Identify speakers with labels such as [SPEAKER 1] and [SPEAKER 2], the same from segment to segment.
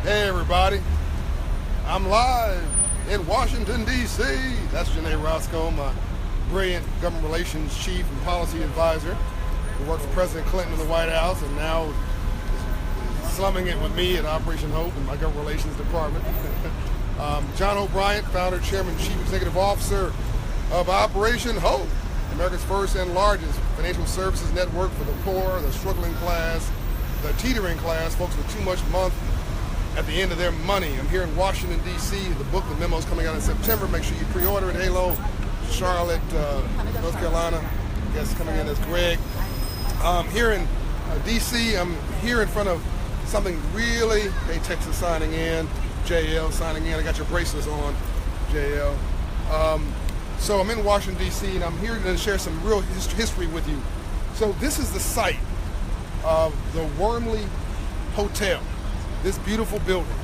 [SPEAKER 1] Hey everybody, I'm live in Washington, D.C. That's Janae Roscoe, my brilliant government relations chief and policy advisor who worked for President Clinton in the White House and now is slumming it with me at Operation Hope in my government relations department. John O'Brien, founder, chairman, chief executive officer of Operation Hope, America's first and largest financial services network for the poor, the struggling class, the teetering class, folks with too much month at the end of their money. I'm here in Washington, D.C. The book, the memo, is coming out in September. Make sure you pre-order it. Halo, Charlotte, North Carolina. I guess coming in as Greg. Here in D.C., I'm here in front of something really, hey, Texas signing in, JL signing in. I got your bracelets on, JL. So I'm in Washington, D.C., and I'm here to share some real history with you. So this is the site of the Wormley Hotel. This beautiful building.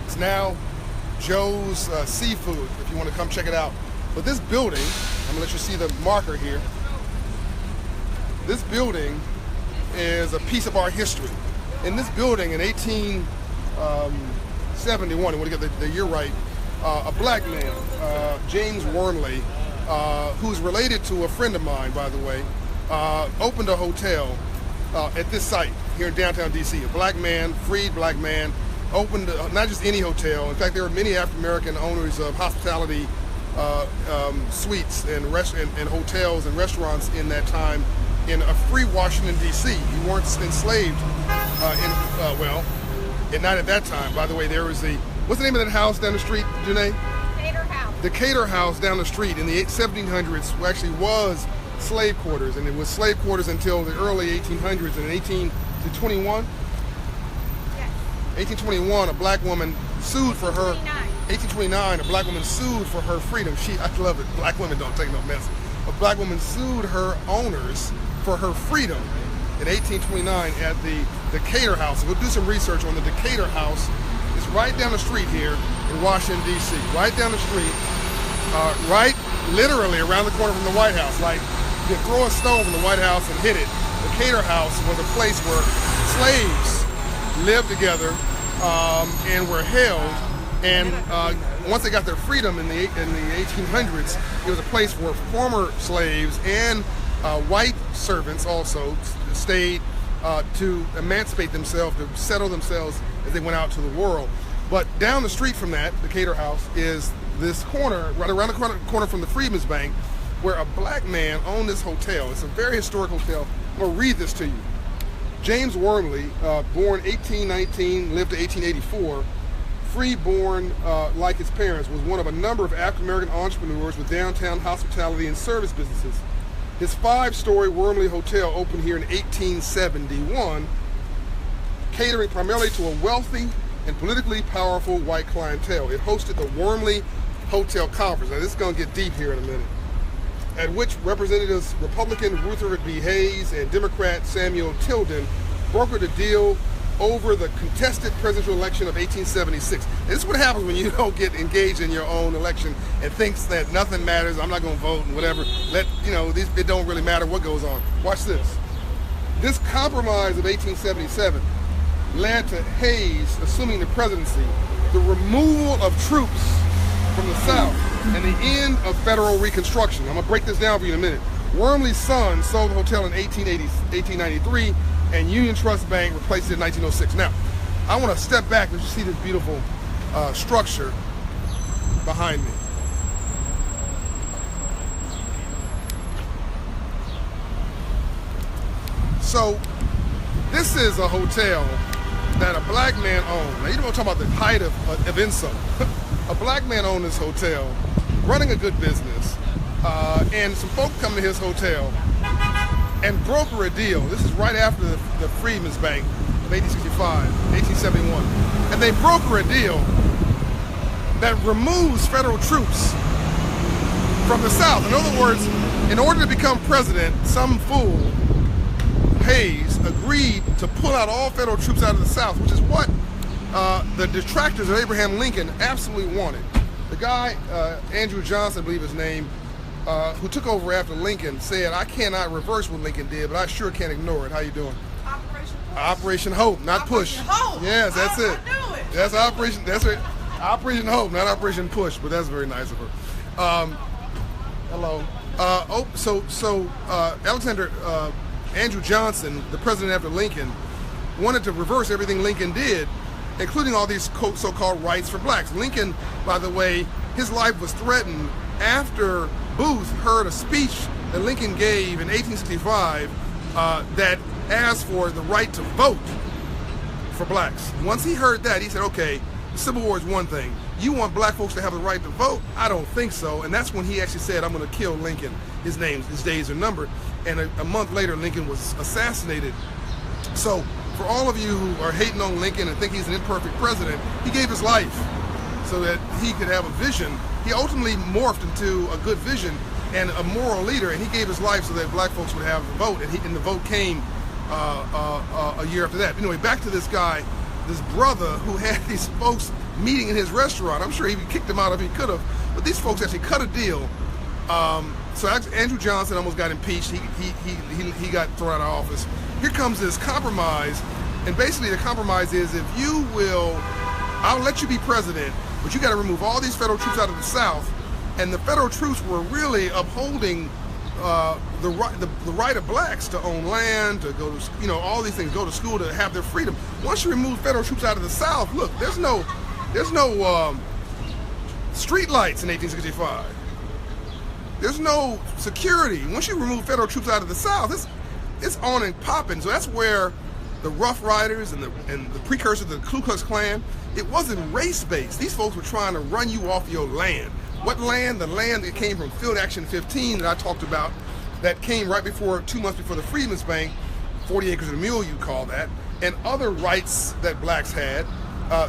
[SPEAKER 1] It's now Joe's Seafood, if you want to come check it out. But this building, I'm going to let you see the marker here. This building is a piece of our history. In this building in 1871, I want to get the year right, a black man, James Wormley, who's related to a friend of mine, by the way, opened a hotel at this site here in downtown DC. A black man, freed black man, opened not just any hotel. In fact, there were many African-American owners of hospitality suites and hotels and restaurants in that time in a free Washington, D.C. You weren't enslaved not at that time. By the way, there was what's the name of that house down the street, Janae?
[SPEAKER 2] Decatur House.
[SPEAKER 1] Decatur House down the street in the 1700s actually was slave quarters, and it was slave quarters until the early 1800s. In 1821,
[SPEAKER 2] Yes.
[SPEAKER 1] 1821, a black woman sued for her.
[SPEAKER 2] 1829.
[SPEAKER 1] 1829, a black woman sued for her freedom. I love it. Black women don't take no mess. A black woman sued her owners for her freedom in 1829 at the Decatur House. We'll do some research on the Decatur House. It's right down the street here in Washington, D.C. Right down the street, right literally around the corner from the White House. Like, you throw a stone from the White House and hit it. The Decatur House was a place where slaves lived together and were held. And once they got their freedom in the 1800s, it was a place where former slaves and white servants also stayed to emancipate themselves, to settle themselves as they went out to the world. But down the street from that, the Decatur House, is this corner, right around the corner from the Freedmen's Bank, where a black man owned this hotel. It's a very historic hotel. I'm going to read this to you. James Wormley, born 1819, lived to 1884, free-born like his parents, was one of a number of African-American entrepreneurs with downtown hospitality and service businesses. His 5-story Wormley Hotel opened here in 1871, catering primarily to a wealthy and politically powerful white clientele. It hosted the Wormley Hotel Conference. Now this is going to get deep here in a minute, at which Representatives Republican Rutherford B. Hayes and Democrat Samuel Tilden brokered a deal over the contested presidential election of 1876. And this is what happens when you don't get engaged in your own election and thinks that nothing matters, I'm not going to vote and whatever. It don't really matter what goes on. Watch this. This compromise of 1877 led to Hayes assuming the presidency, the removal of troops from the South, and the end of federal Reconstruction. I'm going to break this down for you in a minute. Wormley's son sold the hotel in 1893, and Union Trust Bank replaced it in 1906. Now, I want to step back and just see this beautiful structure behind me. So, this is a hotel that a black man owned. Now, you don't want to talk about the height of insult. A black man owned this hotel, running a good business, and some folk come to his hotel and broker a deal. This is right after the Freedmen's Bank of 1865, 1871. And they broker a deal that removes federal troops from the South. In other words, in order to become president, some fool, Hayes, agreed to pull out all federal troops out of the South, which is what the detractors of Abraham Lincoln absolutely wanted. The guy, Andrew Johnson, I believe his name, who took over after Lincoln, said, I cannot reverse what Lincoln did, but I sure can't ignore it. How you doing?
[SPEAKER 2] Operation
[SPEAKER 1] Operation Hope, not Push.
[SPEAKER 3] Hope.
[SPEAKER 1] Yes, that's it.
[SPEAKER 3] I knew it.
[SPEAKER 1] That's Operation. That's it. Operation Hope, not Operation Push. But that's very nice of her. Hello. Alexander Andrew Johnson, the president after Lincoln, wanted to reverse everything Lincoln did, including all these so-called rights for blacks. Lincoln, by the way, his life was threatened after Booth heard a speech that Lincoln gave in 1865 that asked for the right to vote for blacks. Once he heard that, he said, okay, the Civil War is one thing. You want black folks to have the right to vote? I don't think so. And that's when he actually said, I'm going to kill Lincoln. His days are numbered. And a month later, Lincoln was assassinated. So for all of you who are hating on Lincoln and think he's an imperfect president, he gave his life so that he could have a vision. He ultimately morphed into a good vision and a moral leader, and he gave his life so that black folks would have the vote, and the vote came a year after that. Anyway, back to this guy, this brother who had these folks meeting in his restaurant. I'm sure he kicked them out if he could have, but these folks actually cut a deal. So Andrew Johnson almost got impeached. He got thrown out of office. Here comes this compromise, and basically the compromise is, if you will, I'll let you be president, but you got to remove all these federal troops out of the South. And the federal troops were really upholding the right of blacks to own land, to go to, all these things, go to school, to have their freedom. Once you remove federal troops out of the South, look, there's no street lights in 1865. There's no security. Once you remove federal troops out of the South, it's on and popping. So that's where the Rough Riders and the precursor to the Ku Klux Klan, it wasn't race-based. These folks were trying to run you off your land. What land? The land that came from Field Action 15 that I talked about, that came right before, 2 months before the Freedmen's Bank, 40 acres and a mule, you call that, and other rights that blacks had.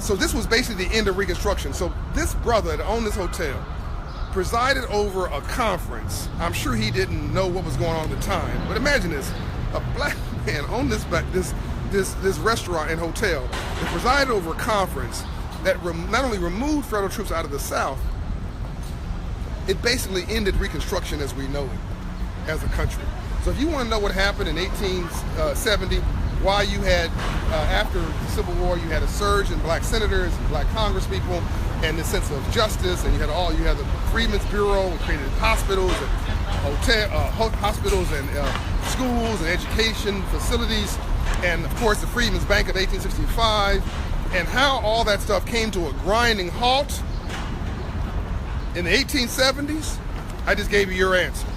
[SPEAKER 1] So this was basically the end of Reconstruction. So this brother that owned this hotel presided over a conference. I'm sure he didn't know what was going on at the time, but imagine this: a black man owned this restaurant and hotel that presided over a conference that not only removed federal troops out of the South, it basically ended Reconstruction as we know it as a country. So if you want to know what happened in 1870, why you had, after the Civil War, you had a surge in black senators and black congresspeople and the sense of justice, and you had the Freedmen's Bureau, and created hospitals and hospitals and schools and education facilities, and of course the Freedmen's Bank of 1865, and how all that stuff came to a grinding halt in the 1870s. I just gave you your answer.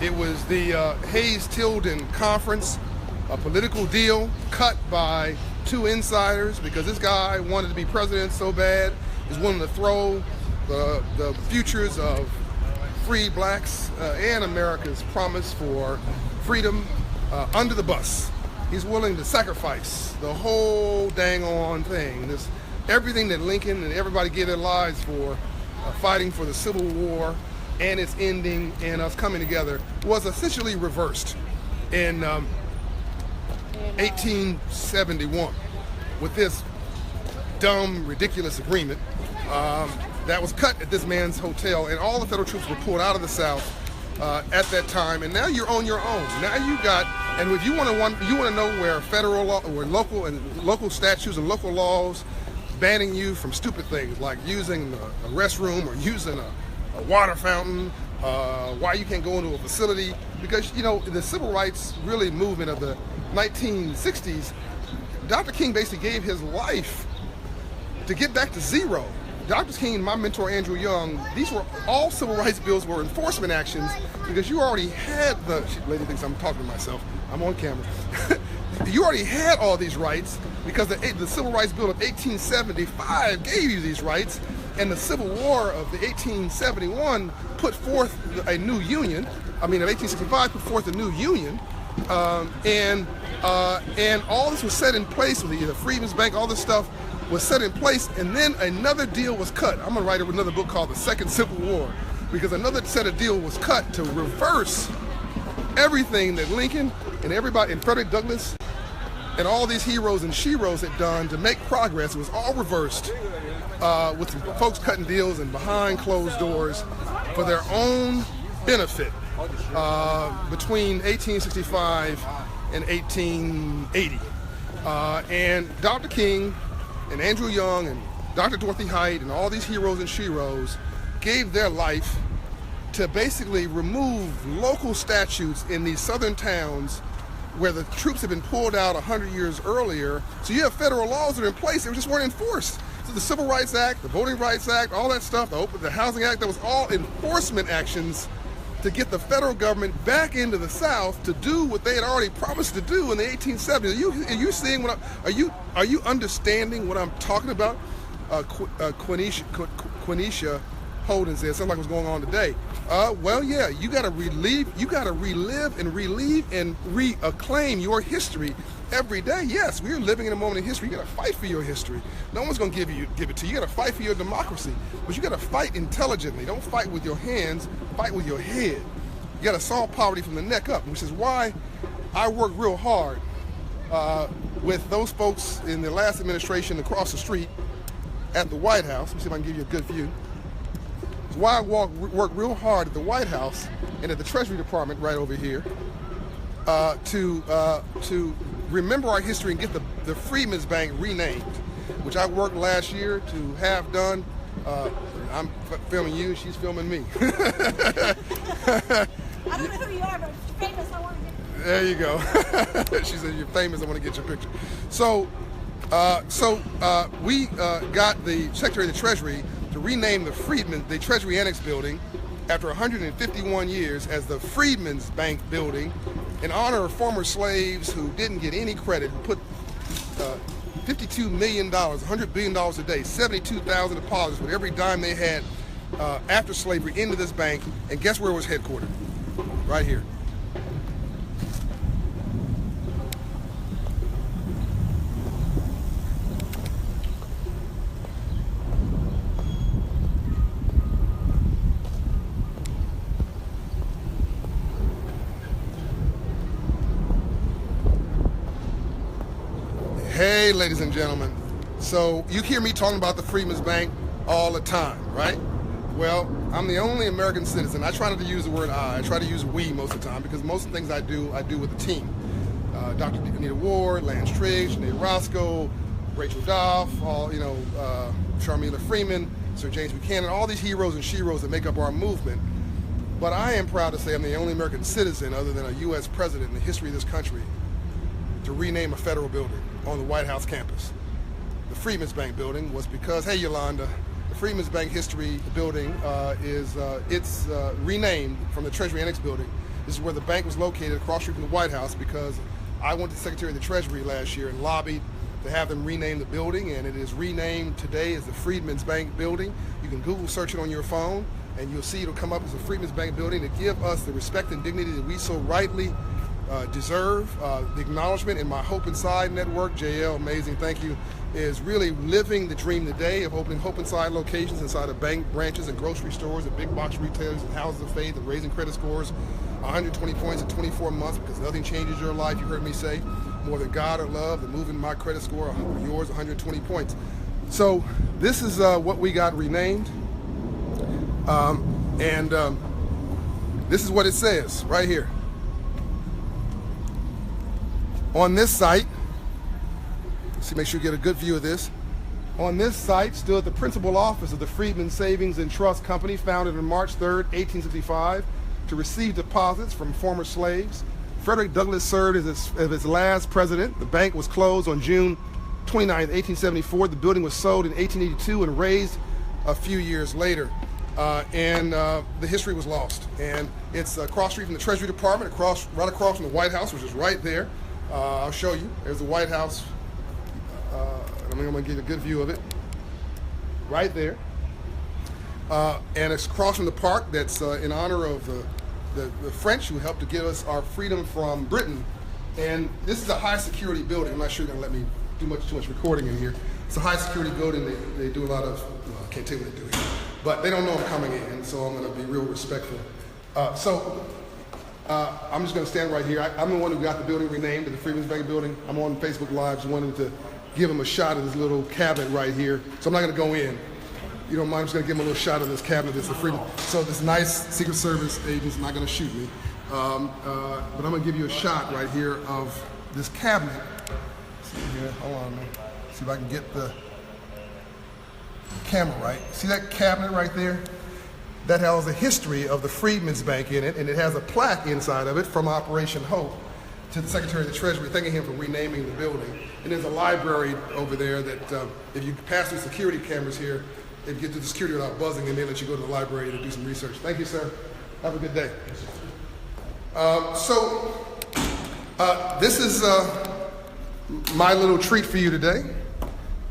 [SPEAKER 1] It was the Hayes-Tilden Conference, a political deal cut by two insiders because this guy wanted to be president so bad. He's willing to throw the futures of free blacks and America's promise for freedom under the bus. He's willing to sacrifice the whole dang on thing. Everything that Lincoln and everybody gave their lives for, fighting for the Civil War and its ending and us coming together, was essentially reversed in 1871 with this dumb, ridiculous agreement that was cut at this man's hotel, and all the federal troops were pulled out of the South at that time. And now you're on your own. Now you got, and if you want to know where federal law, or local statutes and local laws banning you from stupid things like using a restroom or using a water fountain, why you can't go into a facility, because the civil rights really movement of the 1960s, Dr. King basically gave his life to get back to zero. Dr. King and my mentor Andrew Young, these were all civil rights bills, were enforcement actions, because you already had lady thinks I'm talking to myself, I'm on camera. You already had all these rights because the Civil Rights Bill of 1875 gave you these rights, and the Civil War of the 1871 put forth a new union. Of 1865 put forth a new union, and all this was set in place with the Freedmen's Bank. All this stuff was set in place, and then another deal was cut. I'm gonna write another book called The Second Civil War, because another set of deal was cut to reverse everything that Lincoln and everybody, and Frederick Douglass, and all these heroes and sheroes had done to make progress. It was all reversed, with some folks cutting deals and behind closed doors for their own benefit between 1865 and 1880. And Dr. King and Andrew Young and Dr. Dorothy Height and all these heroes and sheroes gave their life to basically remove local statutes in these southern towns where the troops had been pulled out 100 years earlier. So you have federal laws that are in place that just weren't enforced. So the Civil Rights Act, the Voting Rights Act, all that stuff, the Housing Act, that was all enforcement actions to get the federal government back into the South to do what they had already promised to do in the 1870s. Are you seeing what are you understanding what I'm talking about? Quenisha Holden said something like what's going on today. Well, yeah, you got to relive and relieve and reacclaim your history every day. Yes, we are living in a moment in history. You got to fight for your history. No one's going to give it to you. You got to fight for your democracy, but you got to fight intelligently. Don't fight with your hands. Fight with your head. You got to solve poverty from the neck up, which is why I work real hard with those folks in the last administration across the street at the White House. Let me see if I can give you a good view. It's why I work real hard at the White House and at the Treasury Department right over here to remember our history and get the Freedmen's Bank renamed, which I worked last year to have done. I'm filming you, she's filming me.
[SPEAKER 2] I don't know who you are, but if you're famous, I want to get.
[SPEAKER 1] There you go. She said, you're famous, I want to get your picture. So we got the Secretary of the Treasury to rename the Treasury Annex building after 151 years as the Freedmen's Bank building in honor of former slaves who didn't get any credit, who put $52 million, $100 billion a day, 72,000 deposits with every dime they had after slavery into this bank. And guess where it was headquartered? Right here. Hey, ladies and gentlemen. So you hear me talking about the Freedmen's Bank all the time, right? Well, I'm the only American citizen. I try not to use the word I try to use we most of the time because most of the things I do with a team. Dr. Anita Ward, Lance Triggs, Sinead Roscoe, Rachel Doff, Sharmila Freeman, Sir James Buchanan, all these heroes and sheroes that make up our movement. But I am proud to say I'm the only American citizen other than a U.S. president in the history of this country to rename a federal building on the White House campus. The Freedmen's Bank building was because, hey Yolanda, the Freedmen's Bank history building is renamed from the Treasury Annex building. This is where the bank was located across the street from the White House because I went to the Secretary of the Treasury last year and lobbied to have them rename the building, and it is renamed today as the Freedmen's Bank building. You can Google search it on your phone and you'll see it'll come up as the Freedmen's Bank building to give us the respect and dignity that we so rightly deserve. The acknowledgement in my Hope Inside network, JL, amazing, thank you, is really living the dream today of opening Hope Inside locations inside of bank branches and grocery stores and big box retailers and houses of faith and raising credit scores 120 points in 24 months because nothing changes your life, you heard me say, more than God or love, than moving my credit score or yours 120 points. So this is what we got renamed. This is what it says right here. On this site, let's make sure you get a good view of this. On this site stood the principal office of the Freedmen Savings and Trust Company, founded on March 3rd, 1865, to receive deposits from former slaves. Frederick Douglass served as its last president. The bank was closed on June 29th, 1874. The building was sold in 1882 and raised a few years later. The history was lost. And it's across the street from the Treasury Department, right across from the White House, which is right there. I'll show you. There's the White House. I'm going to give you a good view of it. Right there. And it's across from the park that's in honor of the French who helped to give us our freedom from Britain. And this is a high security building. I'm not sure you're going to let me do too much recording in here. It's a high security building. They do a lot of, I can't tell you what they do here, but they don't know I'm coming in, so I'm going to be real respectful. I'm just going to stand right here. I'm the one who got the building renamed to the Freedmen's Bank building. I'm on Facebook Live, just wanted to give him a shot of this little cabinet right here. So I'm not going to go in. You don't mind, I'm just going to give him a little shot of this cabinet. That's the Freedom. So this nice Secret Service agent's not going to shoot me. But I'm going to give you a shot right here of this cabinet. See here. Hold on, man. See if I can get the camera right. See that cabinet right there? That has a history of the Freedmen's Bank in it, and it has a plaque inside of it from Operation Hope to the Secretary of the Treasury, thanking him for renaming the building. And there's a library over there that if you pass through security cameras here, if you get to the security without buzzing, and they let you go to the library to do some research. Thank you, sir. Have a good day. This is my little treat for you today.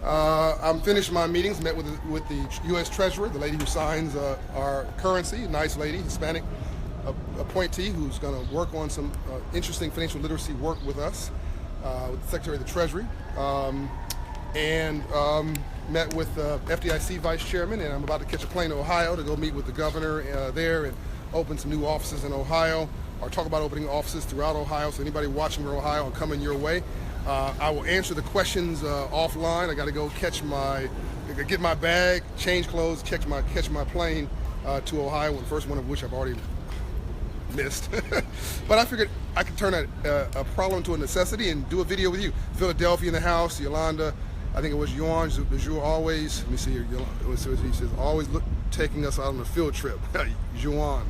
[SPEAKER 1] I'm finished my meetings, met with the U.S. Treasurer, the lady who signs our currency, a nice lady, Hispanic appointee who's going to work on some interesting financial literacy work with us, with the Secretary of the Treasury, and met with FDIC Vice Chairman, and I'm about to catch a plane to Ohio to go meet with the governor there and open some new offices in Ohio, or talk about opening offices throughout Ohio, so anybody watching from Ohio, I'm coming your way. I will answer the questions offline. I got to go get my bag, change clothes, catch my plane to Ohio, the first one of which I've already missed. But I figured I could turn a problem into a necessity and do a video with you. Philadelphia in the house, Yolanda, I think it was Yuan, always, let me see here, he says, always taking us out on a field trip. Yuan.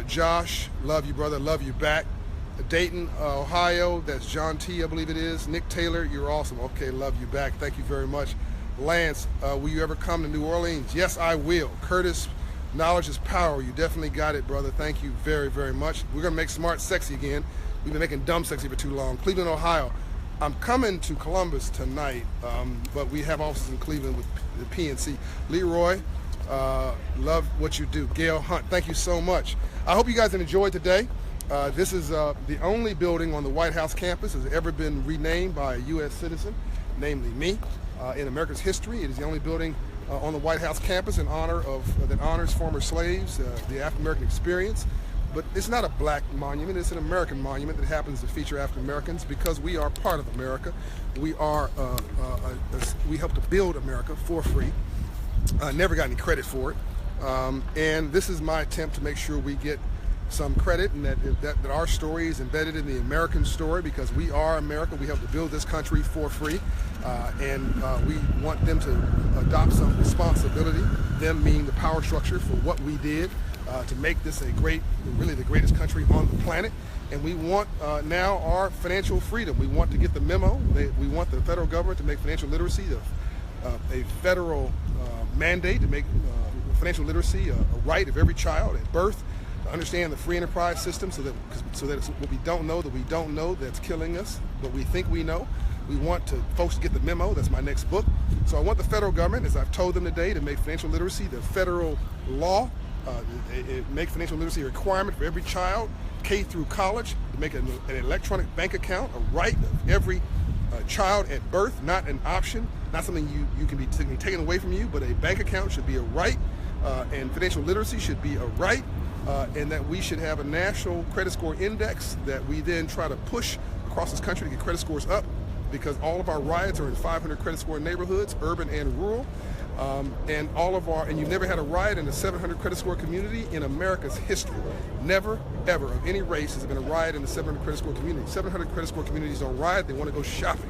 [SPEAKER 1] Josh, love you, brother, love you back. Dayton, Ohio, that's John T, I believe it is. Nick Taylor, you're awesome. Okay, love you back. Thank you very much. Lance, will you ever come to New Orleans? Yes, I will. Curtis, knowledge is power. You definitely got it, brother. Thank you very, very much. We're going to make smart sexy again. We've been making dumb sexy for too long. Cleveland, Ohio. I'm coming to Columbus tonight, but we have offices in Cleveland with the PNC. Leroy, love what you do. Gail Hunt, thank you so much. I hope you guys have enjoyed today. This is the only building on the White House campus that has ever been renamed by a U.S. citizen, namely me. In America's history, it is the only building on the White House campus in honor of that honors former slaves, the African American experience. But it's not a black monument; it's an American monument that happens to feature African Americans because we are part of America. We are we helped to build America for free. Never got any credit for it, and this is my attempt to make sure we get some credit, and that our story is embedded in the American story because we are America. We help to build this country for free, and we want them to adopt some responsibility, them meaning the power structure for what we did to make this really the greatest country on the planet. And we want now our financial freedom. We want to get the memo. We want the federal government to make financial literacy a federal mandate, to make financial literacy a right of every child at birth, to understand the free enterprise system so that it's what we don't know that we don't know that's killing us, but we think we know. We want folks to get the memo. That's my next book. So I want the federal government, as I've told them today, to make financial literacy the federal law, make financial literacy a requirement for every child, K through college, to make an electronic bank account a right of every child at birth, not an option, not something you can be taken away from you, but a bank account should be a right, and financial literacy should be a right, and that we should have a national credit score index that we then try to push across this country to get credit scores up, because all of our riots are in 500 credit score neighborhoods, urban and rural, and you've never had a riot in a 700 credit score community in America's history. Never, ever, of any race has been a riot in the 700 credit score community. 700 credit score communities don't riot, they want to go shopping.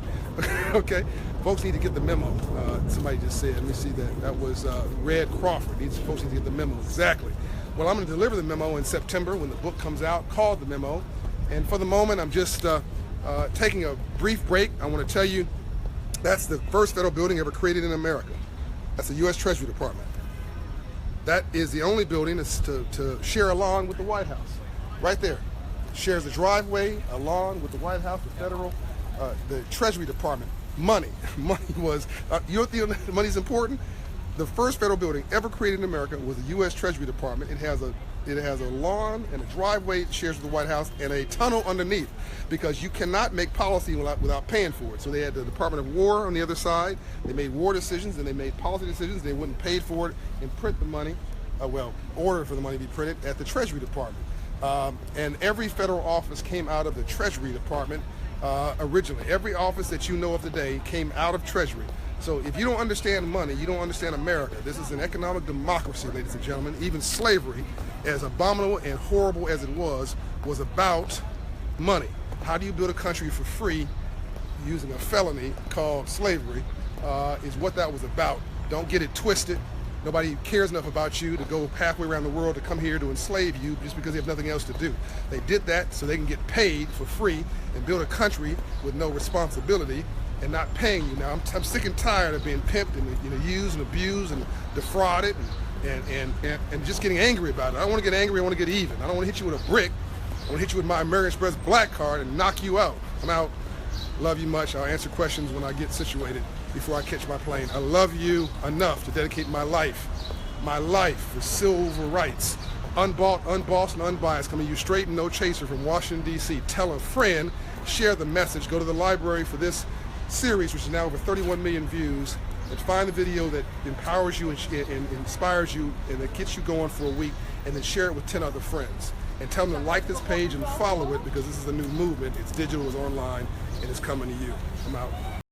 [SPEAKER 1] Okay? Folks need to get the memo. Somebody just said, let me see that was Red Crawford. Folks need to get the memo. Exactly. Well, I'm going to deliver the memo in September when the book comes out called The Memo. And for the moment, I'm just taking a brief break. I want to tell you that's the first federal building ever created in America. That's the U.S. Treasury Department. That is the only building that's to share a lawn with the White House. Right there. Shares the driveway, a lawn with the White House, the Treasury Department. Money. Money was, you think money's important? The first federal building ever created in America was the U.S. Treasury Department. It has a lawn and a driveway it shares with the White House and a tunnel underneath, because you cannot make policy without paying for it. So they had the Department of War on the other side. They made war decisions and they made policy decisions. They wouldn't pay for it and print the money, order for the money to be printed at the Treasury Department. And every federal office came out of the Treasury Department originally. Every office that you know of today came out of Treasury. So if you don't understand money, you don't understand America. This is an economic democracy, ladies and gentlemen. Even slavery, as abominable and horrible as it was about money. How do you build a country for free using a felony called slavery is what that was about. Don't get it twisted. Nobody cares enough about you to go halfway around the world to come here to enslave you just because they have nothing else to do. They did that so they can get paid for free and build a country with no responsibility and not paying you. Now I'm sick and tired of being pimped and used and abused and defrauded and just getting angry about it. I don't want to get angry. I want to get even. I don't want to hit you with a brick. I want to hit you with my American Express black card and knock you out. I'm out. Love you much. I'll answer questions when I get situated before I catch my plane. I love you enough to dedicate my life for civil rights. Unbought, unbossed, and unbiased. Coming to you straight and no chaser from Washington, D.C. Tell a friend. Share the message. Go to the library for this series, which is now over 31 million views, and find the video that empowers you and inspires you and that gets you going for a week, and then share it with 10 other friends. And tell them to like this page and follow it because this is a new movement. It's digital, it's online, and it's coming to you. I'm out.